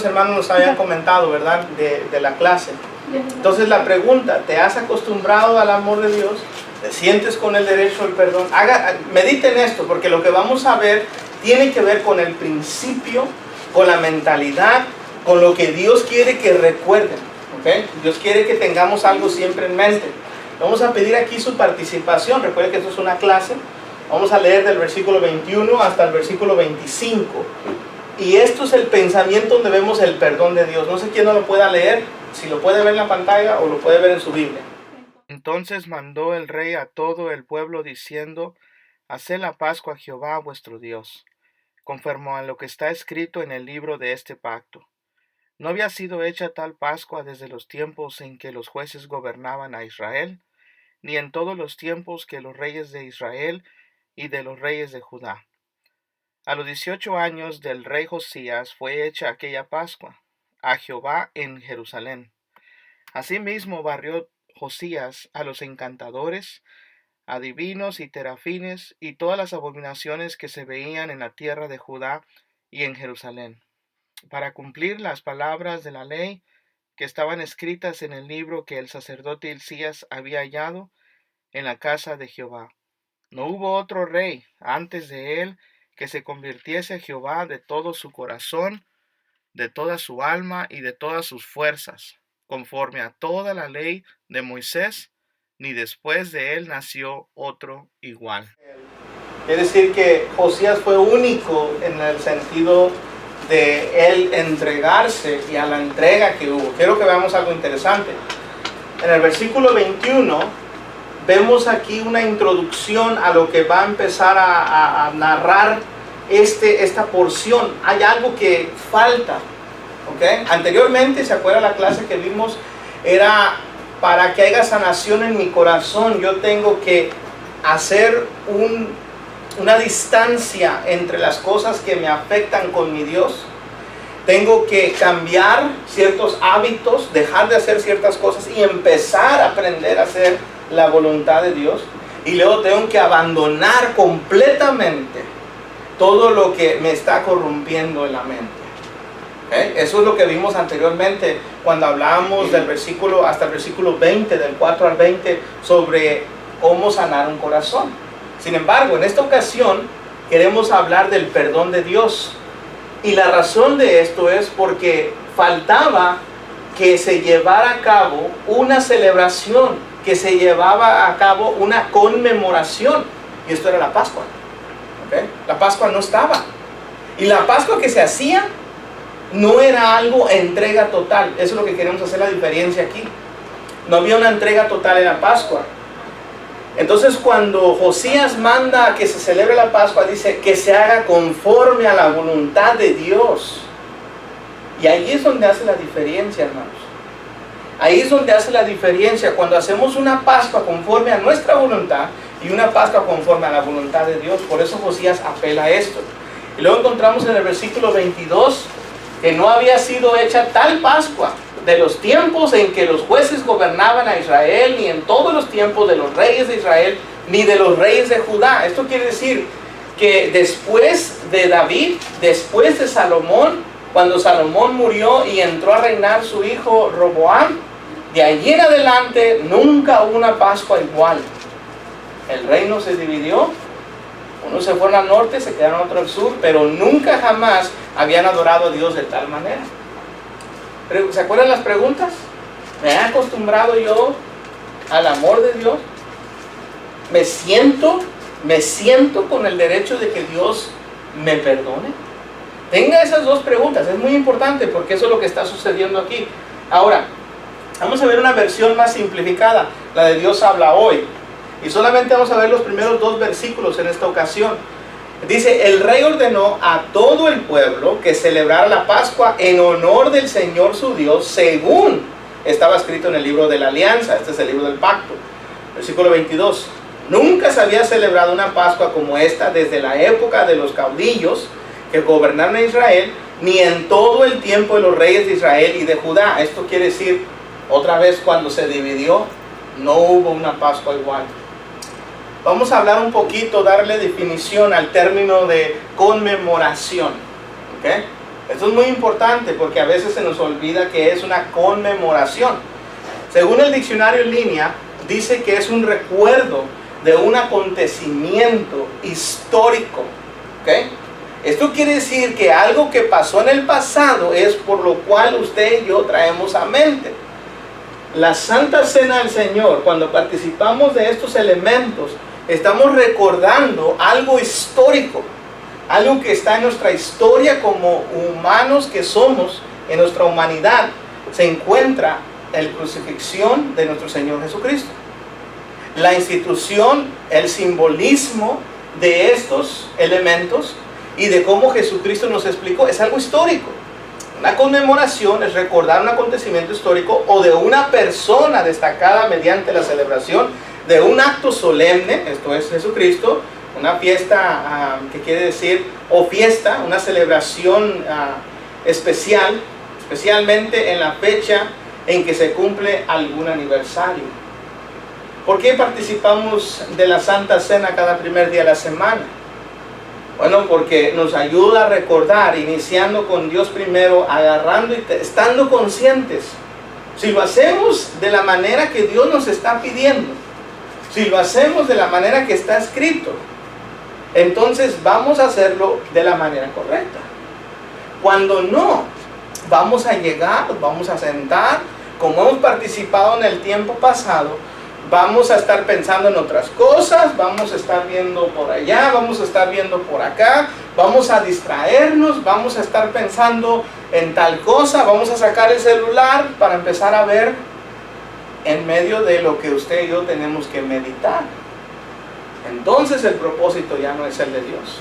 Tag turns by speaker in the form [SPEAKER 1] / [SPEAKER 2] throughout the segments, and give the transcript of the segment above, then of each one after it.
[SPEAKER 1] algunos hermanos nos habían comentado, ¿verdad? De la clase. Entonces la pregunta, ¿te has acostumbrado al amor de Dios? ¿Te sientes con el derecho al perdón? Mediten esto, porque lo que vamos a ver tiene que ver con el principio, con la mentalidad, con lo que Dios quiere que recuerden. ¿Okay? Dios quiere que tengamos algo siempre en mente. Vamos a pedir aquí su participación. Recuerden que esto es una clase. Vamos a leer del versículo 21 hasta el versículo 25. Y esto es el pensamiento donde vemos el perdón de Dios. No sé quién no lo pueda leer, si lo puede ver en la pantalla o lo puede ver en su Biblia.
[SPEAKER 2] Entonces mandó el rey a todo el pueblo diciendo: Haced la Pascua a Jehová vuestro Dios, conforme a lo que está escrito en el libro de este pacto. ¿No había sido hecha tal Pascua desde los tiempos en que los jueces gobernaban a Israel, ni en todos los tiempos que los reyes de Israel y de los reyes de Judá? A los 18 años del rey Josías fue hecha aquella Pascua a Jehová en Jerusalén. Asimismo barrió Josías a los encantadores, adivinos y terafines y todas las abominaciones que se veían en la tierra de Judá y en Jerusalén, para cumplir las palabras de la ley que estaban escritas en el libro que el sacerdote Hilcías había hallado en la casa de Jehová. No hubo otro rey antes de él que se convirtiese a Jehová de todo su corazón, de toda su alma y de todas sus fuerzas, conforme a toda la ley de Moisés, ni después de él nació otro igual.
[SPEAKER 1] Quiere decir que Josías fue único en el sentido de él entregarse y a la entrega que hubo. Quiero que veamos algo interesante. En el versículo 21 vemos aquí una introducción a lo que va a empezar a narrar esta porción. Hay algo que falta. ¿Okay? Anteriormente, ¿se acuerda la clase que vimos? Era: para que haya sanación en mi corazón, yo tengo que hacer una distancia entre las cosas que me afectan con mi Dios. Tengo que cambiar ciertos hábitos, dejar de hacer ciertas cosas y empezar a aprender a hacer la voluntad de Dios. Y luego tengo que abandonar completamente todo lo que me está corrompiendo en la mente. ¿Okay? Eso es lo que vimos anteriormente cuando hablábamos del versículo hasta el versículo 20, del 4 al 20, sobre cómo sanar un corazón. Sin embargo, en esta ocasión queremos hablar del perdón de Dios. Y la razón de esto es porque faltaba que se llevara a cabo una celebración, que se llevaba a cabo una conmemoración. Y esto era la Pascua. ¿Okay? La Pascua no estaba. Y la Pascua que se hacía no era algo entrega total. Eso es lo que queremos hacer la diferencia aquí. No había una entrega total en la Pascua. Entonces, cuando Josías manda a que se celebre la Pascua, dice que se haga conforme a la voluntad de Dios. Y ahí es donde hace la diferencia, hermanos. Ahí es donde hace la diferencia cuando hacemos una Pascua conforme a nuestra voluntad y una Pascua conforme a la voluntad de Dios. Por eso Josías apela a esto. Y luego encontramos en el versículo 22 que no había sido hecha tal Pascua de los tiempos en que los jueces gobernaban a Israel, ni en todos los tiempos de los reyes de Israel, ni de los reyes de Judá. Esto quiere decir que después de David, después de Salomón, cuando Salomón murió y entró a reinar su hijo Roboam, de allí en adelante nunca hubo una Pascua igual. El reino se dividió, unos se fueron al norte, se quedaron otros al sur, pero nunca jamás habían adorado a Dios de tal manera. ¿Se acuerdan las preguntas? ¿Me he acostumbrado yo al amor de Dios? ¿Me siento con el derecho de que Dios me perdone? Tenga esas dos preguntas, es muy importante porque eso es lo que está sucediendo aquí. Ahora, vamos a ver una versión más simplificada, la de Dios habla hoy. Y solamente vamos a ver los primeros 2 versículos en esta ocasión. Dice: el rey ordenó a todo el pueblo que celebrara la Pascua en honor del Señor su Dios, según estaba escrito en el libro de la alianza. Este es el libro del pacto. Versículo 22. Nunca se había celebrado una Pascua como esta desde la época de los caudillos que gobernaron a Israel, ni en todo el tiempo de los reyes de Israel y de Judá. Esto quiere decir, otra vez cuando se dividió, no hubo una Pascua igual. Vamos a hablar un poquito, darle definición al término de conmemoración. ¿Okay? Esto es muy importante porque a veces se nos olvida que es una conmemoración. Según el diccionario en línea, dice que es un recuerdo de un acontecimiento histórico. ¿Okay? Esto quiere decir que algo que pasó en el pasado es por lo cual usted y yo traemos a mente. La Santa Cena del Señor, cuando participamos de estos elementos, estamos recordando algo histórico, algo que está en nuestra historia como humanos que somos, en nuestra humanidad, se encuentra la crucifixión de nuestro Señor Jesucristo. La institución, el simbolismo de estos elementos y de cómo Jesucristo nos explicó, es algo histórico. Una conmemoración es recordar un acontecimiento histórico o de una persona destacada mediante la celebración de un acto solemne, esto es Jesucristo, una fiesta, que quiere decir, o fiesta, una celebración especial, especialmente en la fecha en que se cumple algún aniversario. ¿Por qué participamos de la Santa Cena cada primer día de la semana? Bueno, porque nos ayuda a recordar, iniciando con Dios primero, agarrando y estando conscientes. Si lo hacemos de la manera que Dios nos está pidiendo, si lo hacemos de la manera que está escrito, entonces vamos a hacerlo de la manera correcta. Cuando no, vamos a llegar, vamos a sentar, como hemos participado en el tiempo pasado, vamos a estar pensando en otras cosas, vamos a estar viendo por allá, vamos a estar viendo por acá, vamos a distraernos, vamos a estar pensando en tal cosa, vamos a sacar el celular para empezar a ver en medio de lo que usted y yo tenemos que meditar. Entonces el propósito ya no es el de Dios.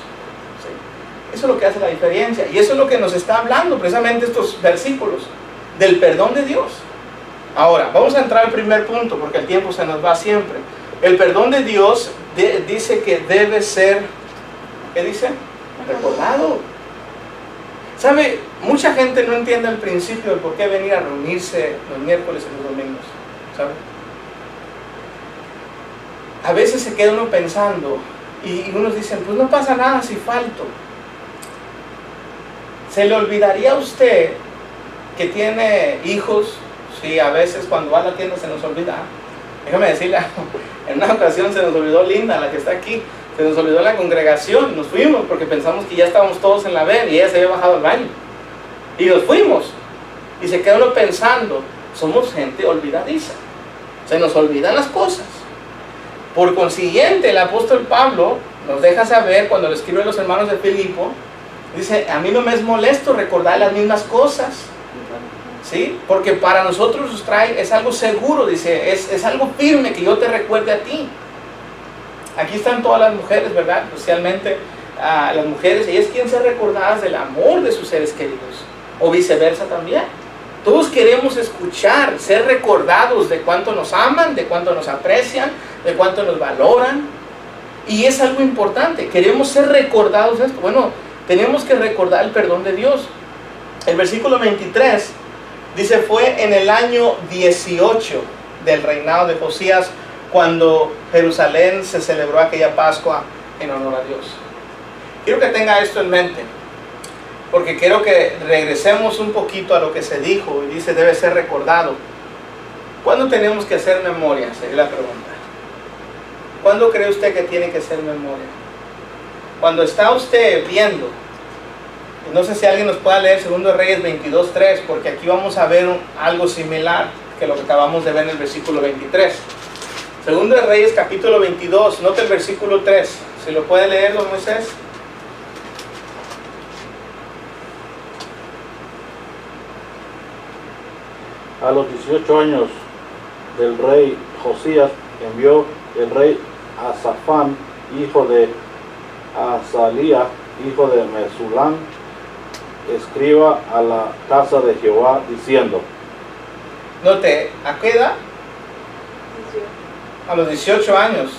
[SPEAKER 1] ¿Sí? Eso es lo que hace la diferencia. Y eso es lo que nos está hablando precisamente estos versículos, del perdón de Dios. Ahora, vamos a entrar al primer punto porque el tiempo se nos va siempre. El perdón de Dios dice que debe ser, ¿qué dice? Recordado. ¿Sabe? Mucha gente no entiende el principio de por qué venir a reunirse los miércoles y los domingos. ¿Sabe? A veces se queda uno pensando y unos dicen, pues no pasa nada si falto. ¿Se le olvidaría a usted que tiene hijos? Sí, a veces cuando va a la tienda se nos olvida. Déjame decirle, en una ocasión se nos olvidó Linda, la que está aquí, se nos olvidó la congregación, nos fuimos porque pensamos que ya estábamos todos en la ven y ella se había bajado al baño. Y nos fuimos. Y se queda uno pensando, somos gente olvidadiza. Se nos olvidan las cosas. Por consiguiente, el apóstol Pablo nos deja saber cuando le escribe a los hermanos de Filipo, dice, a mí no me es molesto recordar las mismas cosas. ¿Sí? Porque para nosotros es algo seguro, dice, es algo firme que yo te recuerde a ti. Aquí están todas las mujeres, ¿verdad? Especialmente las mujeres, ellas quieren ser recordadas del amor de sus seres queridos, o viceversa también. Todos queremos escuchar, ser recordados de cuánto nos aman, de cuánto nos aprecian, de cuánto nos valoran. Y es algo importante, queremos ser recordados de esto. Bueno, tenemos que recordar el perdón de Dios. El versículo 23 dice, fue en el año 18 del reinado de Josías cuando Jerusalén se celebró aquella Pascua en honor a Dios. Quiero que tenga esto en mente, porque quiero que regresemos un poquito a lo que se dijo y dice, debe ser recordado. ¿Cuándo tenemos que hacer memoria? Sería la pregunta. ¿Cuándo cree usted que tiene que hacer memoria? Cuando está usted viendo, no sé si alguien nos pueda leer 2 Reyes 22:3, porque aquí vamos a ver algo similar que lo que acabamos de ver en el versículo 23. 2 Reyes capítulo 22, note el versículo 3. ¿Si lo puede leer, don Moisés?
[SPEAKER 3] A los 18 años del rey Josías envió el rey a Safán, hijo de Azalía, hijo de Mesulam, escriba a la casa de Jehová, diciendo.
[SPEAKER 1] Note, ¿a qué edad? A los 18 años.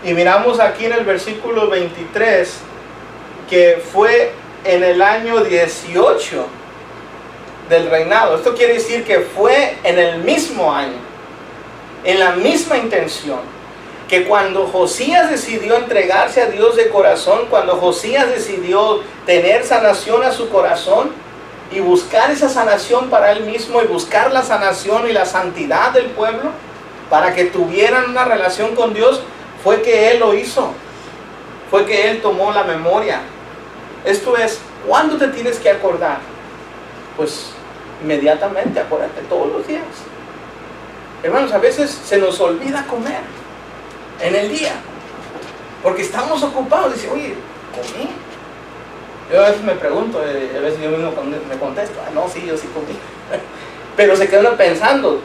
[SPEAKER 1] Y miramos aquí en el versículo 23 que fue en el año 18 del reinado. Esto quiere decir que fue en el mismo año, en la misma intención, que cuando Josías decidió entregarse a Dios de corazón, cuando Josías decidió tener sanación a su corazón y buscar esa sanación para él mismo y buscar la sanación y la santidad del pueblo para que tuvieran una relación con Dios, fue que él lo hizo, fue que él tomó la memoria. Esto es, ¿cuándo te tienes que acordar? Pues inmediatamente, acuérdate todos los días. Hermanos, a veces se nos olvida comer en el día, porque estamos ocupados. Dice, oye, ¿comí? Yo a veces me pregunto, a veces yo mismo me contesto, no, sí, yo sí comí. Pero se queda uno pensando.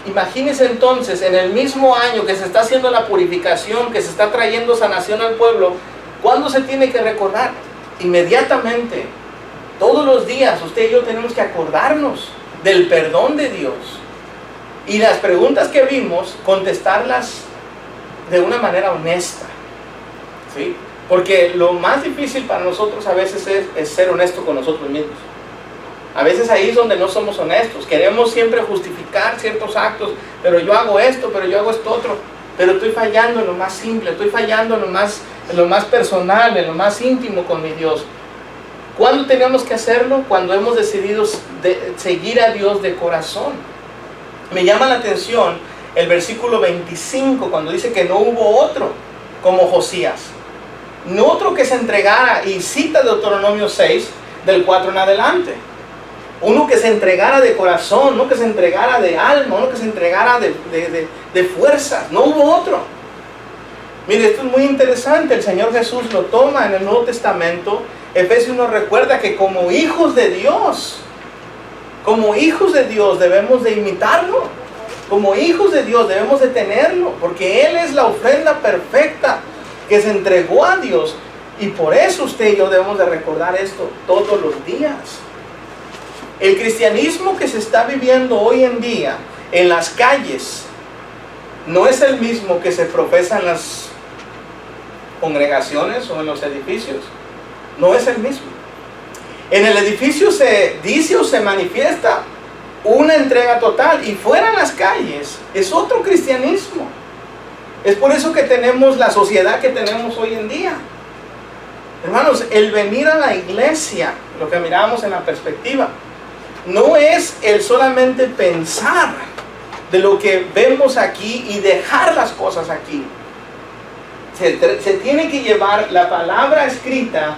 [SPEAKER 1] Imagínense entonces, en el mismo año que se está haciendo la purificación, que se está trayendo sanación al pueblo, ¿cuándo se tiene que recordar? Inmediatamente. Todos los días usted y yo tenemos que acordarnos del perdón de Dios. Y las preguntas que vimos, contestarlas de una manera honesta, ¿sí? Porque lo más difícil para nosotros a veces es ser honesto con nosotros mismos. A veces ahí es donde no somos honestos. Queremos siempre justificar ciertos actos, pero yo hago esto, pero yo hago esto otro. Pero estoy fallando en lo más simple, estoy fallando en lo más personal, en lo más íntimo con mi Dios. ¿Cuándo tenemos que hacerlo? Cuando hemos decidido seguir a Dios de corazón. Me llama la atención el versículo 25, cuando dice que no hubo otro como Josías. No otro que se entregara, y cita Deuteronomio 6, del 4 en adelante. Uno que se entregara de corazón, uno que se entregara de alma, uno que se entregara de fuerza. No hubo otro. Mire, esto es muy interesante. El Señor Jesús lo toma en el Nuevo Testamento. Efesios nos recuerda que como hijos de Dios debemos de imitarlo. Como hijos de Dios debemos de tenerlo, porque Él es la ofrenda perfecta que se entregó a Dios. Y por eso usted y yo debemos de recordar esto todos los días. El cristianismo que se está viviendo hoy en día en las calles no es el mismo que se profesa en las congregaciones o en los edificios. No es el mismo. En el edificio se dice o se manifiesta una entrega total, y fuera en las calles es otro cristianismo. Es por eso que tenemos la sociedad que tenemos hoy en día. Hermanos, el venir a la iglesia, lo que miramos en la perspectiva, no es el solamente pensar de lo que vemos aquí y dejar las cosas aquí. Se tiene que llevar la palabra escrita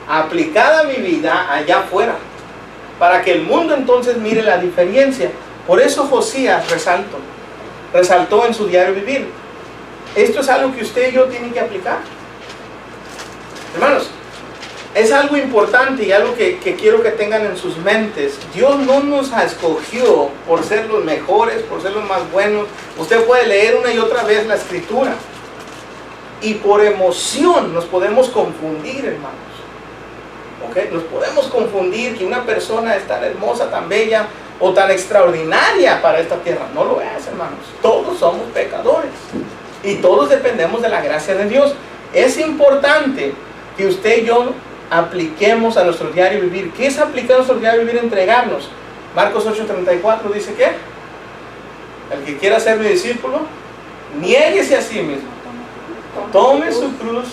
[SPEAKER 1] aplicada a mi vida allá afuera, para que el mundo entonces mire la diferencia. Por eso Josías resaltó en su diario vivir. Esto es algo que usted y yo tienen que aplicar. Hermanos, es algo importante y algo que quiero que tengan en sus mentes. Dios no nos escogió por ser los mejores, por ser los más buenos. Usted puede leer una y otra vez la escritura, y por emoción nos podemos confundir, hermanos. ¿Okay? Nos podemos confundir que una persona es tan hermosa, tan bella o tan extraordinaria para esta tierra. No lo es, hermanos. Todos somos pecadores y todos dependemos de la gracia de Dios. Es importante que usted y yo apliquemos a nuestro diario vivir. ¿Qué es aplicar a nuestro diario vivir? Entregarnos. Marcos 8:34 dice que el que quiera ser mi discípulo, niéguese a sí mismo, tome su cruz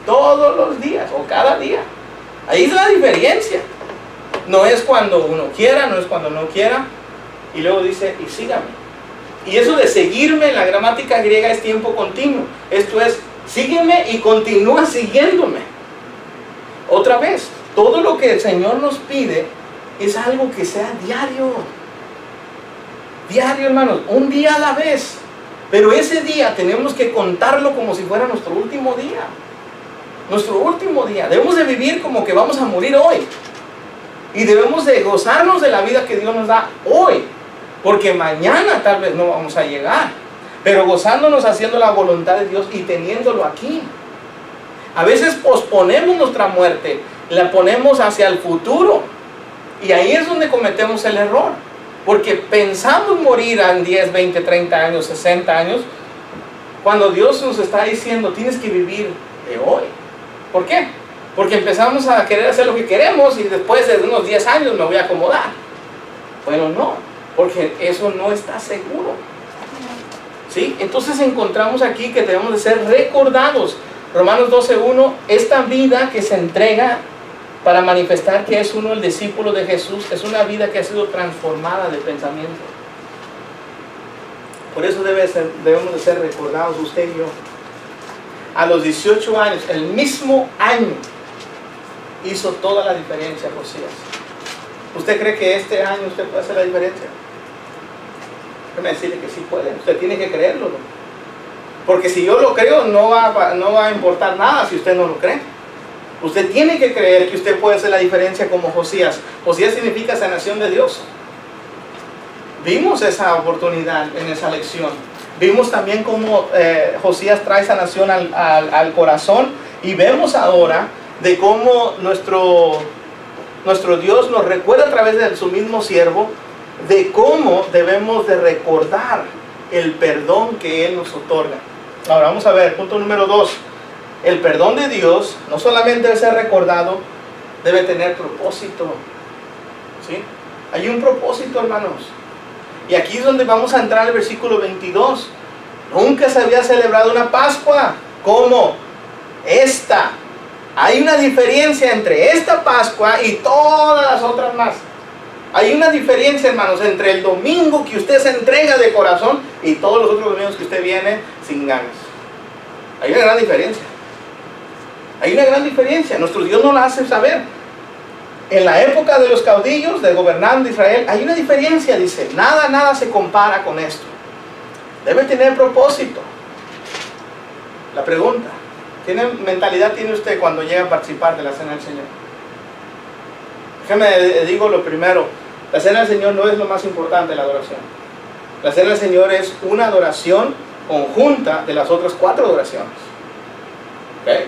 [SPEAKER 1] todos los días o cada día. Ahí es la diferencia. No es cuando uno quiera, no es cuando no quiera. Y luego dice, y sígame. Y eso de seguirme en la gramática griega es tiempo continuo. Esto es, sígueme y continúa siguiéndome. Otra vez, todo lo que el Señor nos pide es algo que sea diario. Diario, hermanos, un día a la vez. Pero ese día tenemos que contarlo como si fuera nuestro último día. Nuestro último día. Debemos de vivir como que vamos a morir hoy. Y debemos de gozarnos de la vida que Dios nos da hoy. Porque mañana tal vez no vamos a llegar. Pero gozándonos haciendo la voluntad de Dios y teniéndolo aquí. A veces posponemos nuestra muerte. La ponemos hacia el futuro. Y ahí es donde cometemos el error. Porque pensamos morir en 10, 20, 30 años, 60 años. Cuando Dios nos está diciendo, tienes que vivir de hoy. ¿Por qué? Porque empezamos a querer hacer lo que queremos y después de unos 10 años me voy a acomodar. Bueno, no, porque eso no está seguro. ¿Sí? Entonces encontramos aquí que debemos de ser recordados. Romanos 12:1, esta vida que se entrega para manifestar que es uno el discípulo de Jesús, es una vida que ha sido transformada de pensamiento. Por eso debemos de ser recordados, usted y yo. A los 18 años, el mismo año, hizo toda la diferencia Josías. ¿Usted cree que este año usted puede hacer la diferencia? Déjeme decirle que sí puede. Usted tiene que creerlo, ¿no? Porque si yo lo creo, no va a importar nada si usted no lo cree. Usted tiene que creer que usted puede hacer la diferencia como Josías. Josías significa sanación de Dios. Vimos esa oportunidad en esa lección. Vimos también cómo Josías trae sanación al corazón. Y vemos ahora de cómo nuestro Dios nos recuerda a través de su mismo siervo de cómo debemos de recordar el perdón que Él nos otorga. Ahora vamos a ver, punto número 2. El perdón de Dios no solamente debe ser recordado, debe tener propósito. ¿Sí? Hay un propósito, hermanos. Y aquí es donde vamos a entrar al versículo 22. Nunca se había celebrado una Pascua como esta. Hay una diferencia entre esta Pascua y todas las otras más. Hay una diferencia, hermanos, entre el domingo que usted se entrega de corazón y todos los otros domingos que usted viene sin ganas. Hay una gran diferencia. Hay una gran diferencia. Nuestro Dios nos la hace saber. En la época de los caudillos, de gobernando Israel, hay una diferencia, dice. Nada se compara con esto. Debe tener propósito. La pregunta, ¿qué mentalidad tiene usted cuando llega a participar de la Cena del Señor? Déjeme digo lo primero. La Cena del Señor no es lo más importante de la adoración. La Cena del Señor es una adoración conjunta de las otras 4 adoraciones. ¿Okay?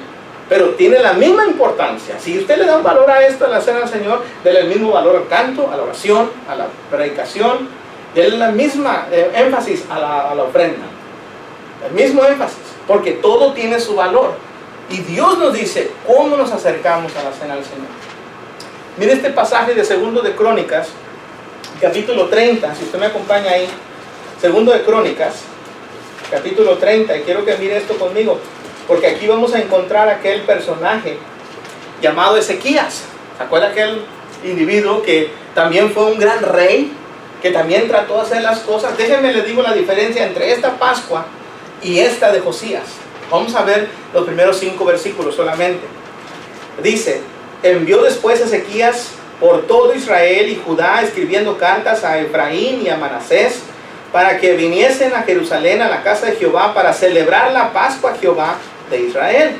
[SPEAKER 1] Pero tiene la misma importancia. Si usted le da un valor a esto, a la Cena del Señor, déle el mismo valor al canto, a la oración, a la predicación, déle la misma énfasis a la ofrenda. El mismo énfasis, porque todo tiene su valor. Y Dios nos dice cómo nos acercamos a la Cena del Señor. Mire este pasaje de 2 de Crónicas, capítulo 30, si usted me acompaña ahí. 2 de Crónicas, capítulo 30, y quiero que mire esto conmigo, porque aquí vamos a encontrar aquel personaje llamado Ezequías. ¿Se acuerda aquel individuo que también fue un gran rey, que también trató de hacer las cosas? Déjenme les digo la diferencia entre esta Pascua y esta de Josías. Vamos a ver los primeros 5 versículos solamente. Dice: envió después Ezequías por todo Israel y Judá, escribiendo cartas a Efraín y a Manasés, para que viniesen a Jerusalén, a la casa de Jehová, para celebrar la Pascua a Jehová de Israel.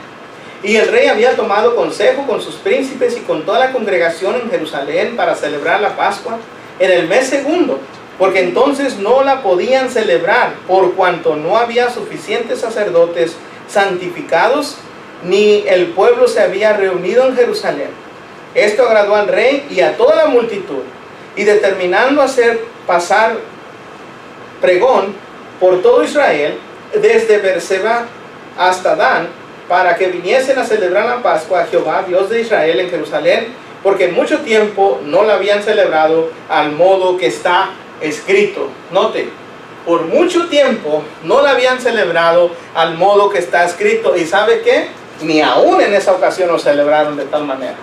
[SPEAKER 1] Y el rey había tomado consejo con sus príncipes y con toda la congregación en Jerusalén para celebrar la Pascua en el mes 2, porque entonces no la podían celebrar, por cuanto no había suficientes sacerdotes santificados, ni el pueblo se había reunido en Jerusalén. Esto agradó al rey y a toda la multitud, y determinando hacer pasar pregón por todo Israel, desde Berseba hasta Dan, para que viniesen a celebrar la Pascua a Jehová, Dios de Israel, en Jerusalén, porque en mucho tiempo no la habían celebrado al modo que está escrito. Note, por mucho tiempo no la habían celebrado al modo que está escrito. ¿Y sabe qué? Ni aún en esa ocasión lo celebraron de tal manera.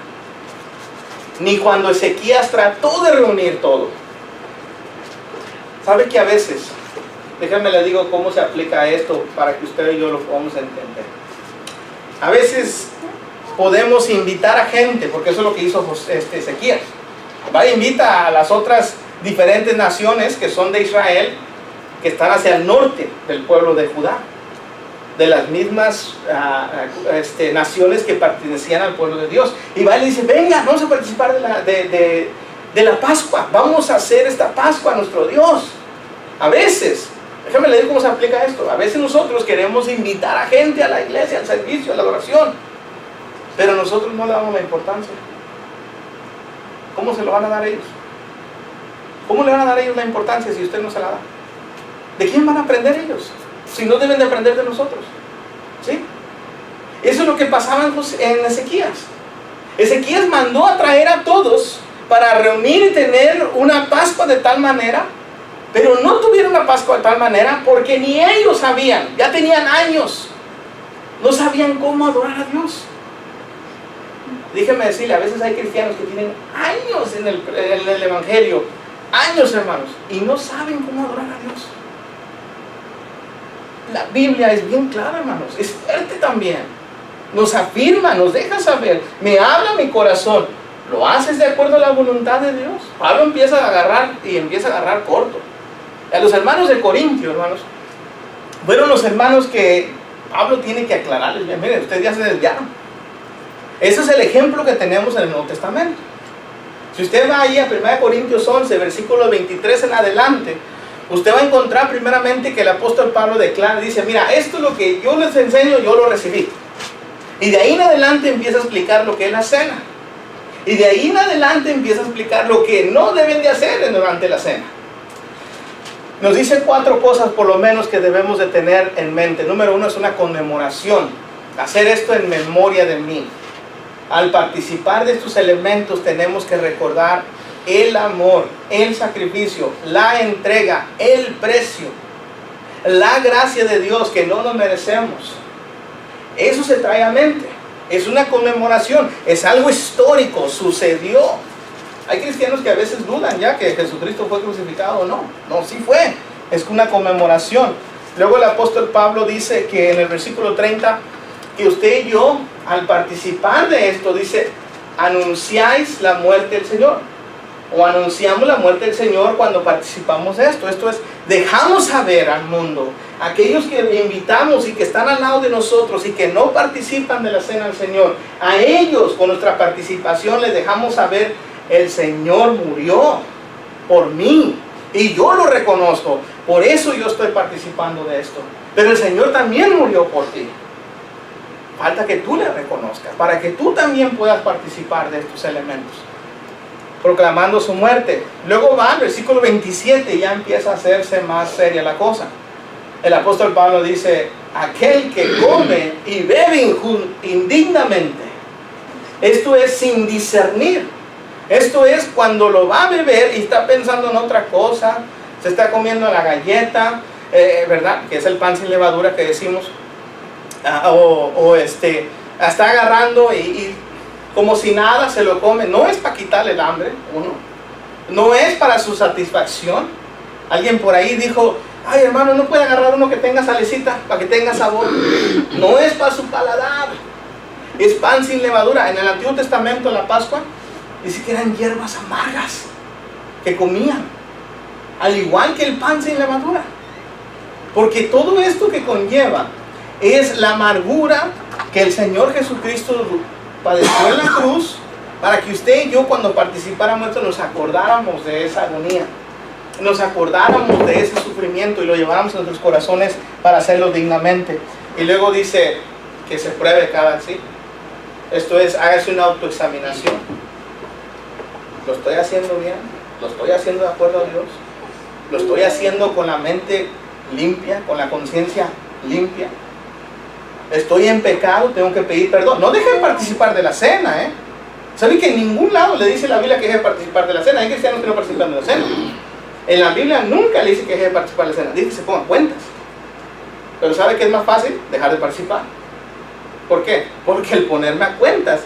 [SPEAKER 1] Ni cuando Ezequías trató de reunir todo. ¿Sabe que a veces, déjenme les digo cómo se aplica esto para que usted y yo lo podamos entender? A veces podemos invitar a gente, porque eso es lo que hizo Ezequías. Va e invita a las otras diferentes naciones que son de Israel, que están hacia el norte del pueblo de Judá, de las mismas naciones que pertenecían al pueblo de Dios. Y va y le dice: venga, vamos a participar de la Pascua, vamos a hacer esta Pascua a nuestro Dios. A veces, déjame leer cómo se aplica esto. A veces nosotros queremos invitar a gente a la iglesia, al servicio, a la oración, pero nosotros no le damos la importancia. ¿Cómo se lo van a dar ellos? ¿Cómo le van a dar ellos la importancia si usted no se la da? ¿De quién van a aprender ellos? Si no deben de aprender de nosotros. ¿Sí? Eso es lo que pasaba en Ezequías. Ezequías mandó a traer a todos para reunir y tener una Pascua de tal manera Pero no tuvieron la Pascua de tal manera porque ni ellos sabían, ya tenían años, no sabían cómo adorar a Dios. Déjenme decirle, a veces hay cristianos que tienen años en el Evangelio, años, hermanos, y no saben cómo adorar a Dios. La Biblia es bien clara, hermanos, es fuerte también. Nos afirma, nos deja saber, me habla mi corazón. ¿Lo haces de acuerdo a la voluntad de Dios? Pablo empieza a agarrar corto. A los hermanos de Corintio, hermanos, fueron los hermanos que Pablo tiene que aclararles. Miren, ustedes ya se desviaron. Ese es el ejemplo que tenemos en el Nuevo Testamento. Si usted va ahí a 1 Corintios 11, versículo 23 en adelante, usted va a encontrar primeramente que el apóstol Pablo declara, dice, mira, esto es lo que yo les enseño, yo lo recibí. Y de ahí en adelante empieza a explicar lo que es la cena. Y de ahí en adelante empieza a explicar lo que no deben de hacer durante la cena. Nos dice 4 cosas por lo menos que debemos de tener en mente. Número 1 es una conmemoración. Hacer esto en memoria de mí. Al participar de estos elementos tenemos que recordar el amor, el sacrificio, la entrega, el precio, la gracia de Dios que no nos merecemos. Eso se trae a mente. Es una conmemoración, es algo histórico, sucedió. Hay cristianos que a veces dudan ya que Jesucristo fue crucificado o no. No, sí fue. Es una conmemoración. Luego el apóstol Pablo dice que en el versículo 30, que usted y yo, al participar de esto, dice, anunciáis la muerte del Señor. O anunciamos la muerte del Señor cuando participamos de esto. Esto es, dejamos saber al mundo, aquellos que invitamos y que están al lado de nosotros y que no participan de la cena del Señor, a ellos con nuestra participación les dejamos saber, el Señor murió por mí y yo lo reconozco, por eso yo estoy participando de esto, pero el Señor también murió por ti. Falta que tú le reconozcas, para que tú también puedas participar de estos elementos, proclamando su muerte. Luego va al versículo 27 y ya empieza a hacerse más seria la cosa. El apóstol Pablo dice, aquel que come y bebe indignamente, esto es sin discernir. Esto es cuando lo va a beber y está pensando en otra cosa, se está comiendo la galleta, ¿verdad? Que es el pan sin levadura que decimos, está agarrando y como si nada se lo come. No es para quitarle el hambre, uno. No es para su satisfacción. Alguien por ahí dijo, ay hermano, no puede agarrar uno que tenga salecita para que tenga sabor. No es para su paladar. Es pan sin levadura. En el Antiguo Testamento, en la Pascua, dice que eran hierbas amargas que comían, al igual que el pan sin levadura, porque todo esto que conlleva es la amargura que el Señor Jesucristo padeció en la cruz, para que usted y yo cuando participáramos esto nos acordáramos de esa agonía, nos acordáramos de ese sufrimiento y lo lleváramos en nuestros corazones para hacerlo dignamente. Y luego dice que se pruebe cada sí. Esto es, hágase una autoexaminación. ¿Lo estoy haciendo bien? ¿Lo estoy haciendo de acuerdo a Dios? ¿Lo estoy haciendo con la mente limpia, con la conciencia limpia? ¿Estoy en pecado? ¿Tengo que pedir perdón? No deje de participar de la cena, ¿eh? ¿Sabe que en ningún lado le dice la Biblia que deje de participar de la cena? Hay cristianos que no participan de la cena. En la Biblia nunca le dice que deje de participar de la cena. Dice que se pongan cuentas. Pero ¿sabe qué es más fácil? Dejar de participar. ¿Por qué? Porque el ponerme a cuentas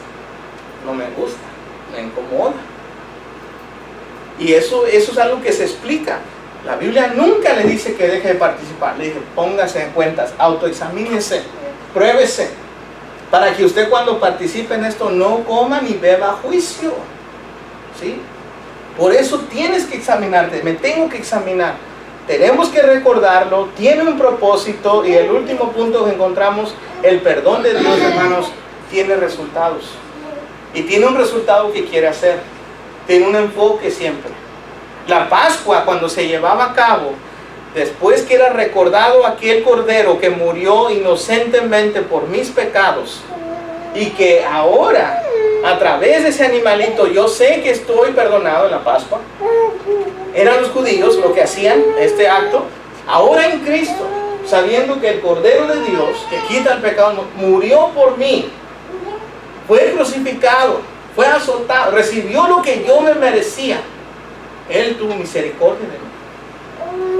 [SPEAKER 1] no me gusta, me incomoda. Y eso es algo que se explica. La Biblia nunca le dice que deje de participar. Le dice, póngase en cuentas, autoexamínese, pruébese, para que usted cuando participe en esto no coma ni beba juicio. ¿Sí? Por eso tienes que examinarte, me tengo que examinar. Tenemos que recordarlo, tiene un propósito. Y el último punto que encontramos, el perdón de Dios, hermanos, tiene resultados. Y tiene un resultado que quiere hacer. Tiene un enfoque siempre. La Pascua, cuando se llevaba a cabo, después que era recordado aquel cordero que murió inocentemente por mis pecados, y que ahora, a través de ese animalito, yo sé que estoy perdonado en la Pascua. Eran los judíos los que hacían este acto. Ahora en Cristo, sabiendo que el Cordero de Dios, que quita el pecado, murió por mí, fue crucificado, fue azotado, recibió lo que yo me merecía. Él tuvo misericordia de mí.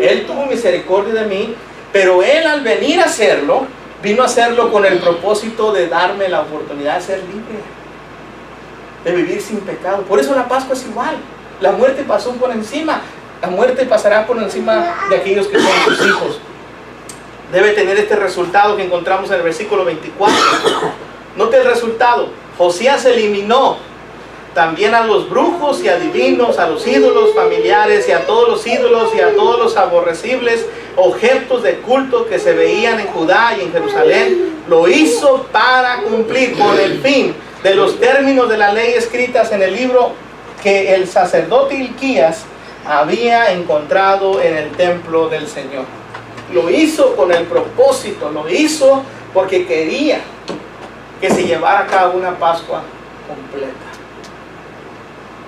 [SPEAKER 1] Él tuvo misericordia de mí, pero Él al venir a hacerlo, vino a hacerlo con el propósito de darme la oportunidad de ser libre, de vivir sin pecado. Por eso la Pascua es igual. La muerte pasó por encima. La muerte pasará por encima de aquellos que son sus hijos. Debe tener este resultado que encontramos en el versículo 24. Note el resultado. Josías eliminó también a los brujos y adivinos, a los ídolos familiares y a todos los ídolos y a todos los aborrecibles objetos de culto que se veían en Judá y en Jerusalén. Lo hizo para cumplir con el fin de los términos de la ley escritas en el libro que el sacerdote Hilquías había encontrado en el templo del Señor. Lo hizo con el propósito, lo hizo porque quería que se llevara a cabo una Pascua completa.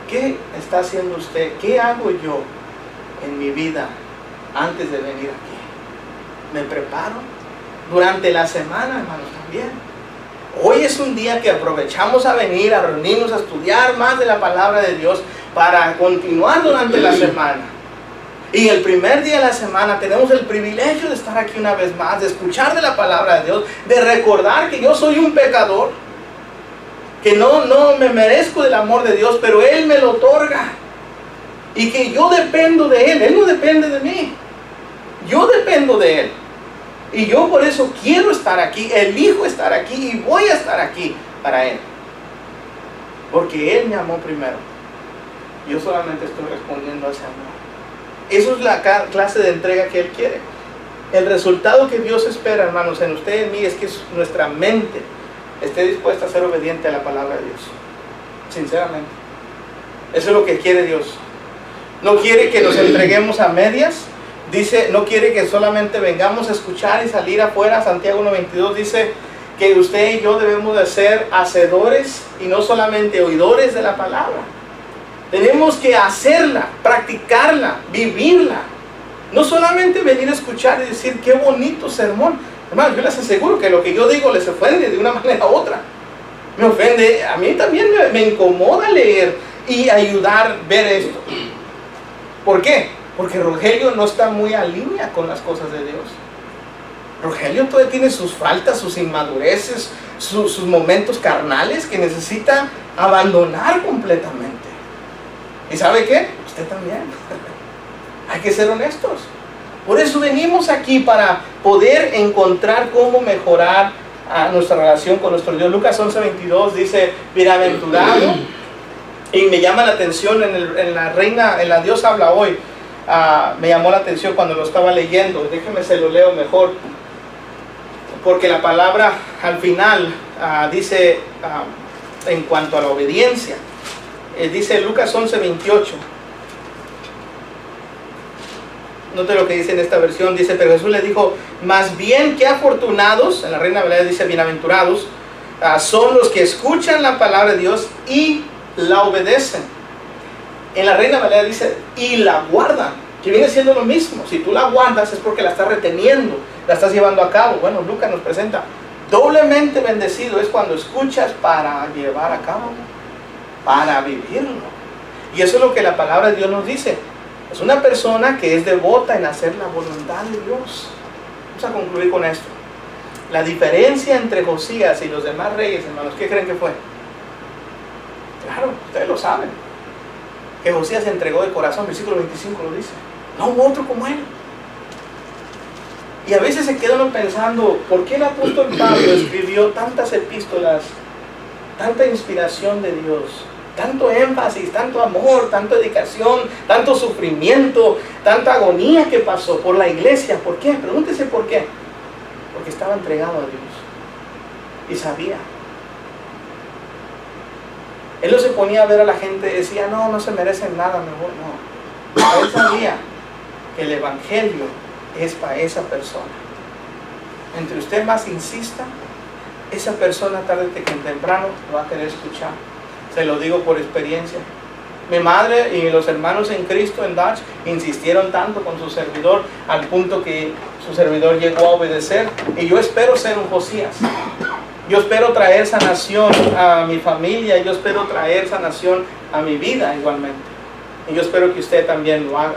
[SPEAKER 1] ¿Qué está haciendo usted? ¿Qué hago yo en mi vida antes de venir aquí? ¿Me preparo? Durante la semana, hermanos, también. Hoy es un día que aprovechamos a venir, a reunirnos, a estudiar más de la palabra de Dios para continuar durante la semana. Y el primer día de la semana tenemos el privilegio de estar aquí una vez más, de escuchar de la palabra de Dios, de recordar que yo soy un pecador, que no me merezco del amor de Dios, pero Él me lo otorga. Y que yo dependo de Él, Él no depende de mí. Yo dependo de Él. Y yo por eso quiero estar aquí, elijo estar aquí y voy a estar aquí para Él. Porque Él me amó primero. Yo solamente estoy respondiendo a ese amor. Eso es la clase de entrega que Él quiere. El resultado que Dios espera, hermanos, en usted y en mí, es que nuestra mente esté dispuesta a ser obediente a la palabra de Dios. Sinceramente. Eso es lo que quiere Dios. No quiere que nos entreguemos a medias. Dice, no quiere que solamente vengamos a escuchar y salir afuera. Santiago 1:22 dice que usted y yo debemos de ser hacedores y no solamente oidores de la palabra. Tenemos que hacerla, practicarla, vivirla. No solamente venir a escuchar y decir, qué bonito sermón. Hermanos, yo les aseguro que lo que yo digo les ofende de una manera u otra. Me ofende, a mí también me incomoda leer y ayudar a ver esto. ¿Por qué? Porque Rogelio no está muy en línea con las cosas de Dios. Rogelio todavía tiene sus faltas, sus inmadureces, sus momentos carnales que necesita abandonar completamente. ¿Y sabe qué? Usted también. Hay que ser honestos. Por eso venimos aquí, para poder encontrar cómo mejorar nuestra relación con nuestro Dios. Lucas 11:22 dice, bienaventurado, y me llama la atención en la Dios habla hoy. Me llamó la atención cuando lo estaba leyendo. Déjeme se lo leo mejor, porque la palabra al final dice en cuanto a la obediencia, dice Lucas 11:28. Note lo que dice en esta versión. Dice, pero Jesús le dijo, más bien que afortunados, en la Reina Valera dice bienaventurados, son los que escuchan la palabra de Dios y la obedecen. En la Reina Valera dice, y la guardan, que viene siendo lo mismo. Si tú la guardas es porque la estás reteniendo, la estás llevando a cabo. Bueno, Lucas nos presenta, doblemente bendecido es cuando escuchas para llevar a cabo, para vivirlo. Y eso es lo que la palabra de Dios nos dice. Es una persona que es devota en hacer la voluntad de Dios. Vamos a concluir con esto. La diferencia entre Josías y los demás reyes, hermanos, ¿qué creen que fue? Claro, ustedes lo saben. Que Josías se entregó de corazón, versículo 25 lo dice. No hubo otro como él. Y a veces se queda uno pensando, ¿por qué el apóstol Pablo escribió tantas epístolas, tanta inspiración de Dios? Tanto énfasis, tanto amor, tanta dedicación, tanto sufrimiento, tanta agonía que pasó por la iglesia. ¿Por qué? Pregúntese por qué. Porque estaba entregado a Dios y sabía. Él no se ponía a ver a la gente y decía, no se merecen nada, mejor no. Él sabía que el evangelio es para esa persona. Entre usted más insista, esa persona tarde que temprano lo va a querer escuchar. Se lo digo por experiencia. Mi madre y los hermanos en Cristo en Dutch insistieron tanto con su servidor al punto que su servidor llegó a obedecer. Y yo espero ser un Josías. Yo espero traer sanación a mi familia. Yo espero traer sanación a mi vida igualmente. Y yo espero que usted también lo haga.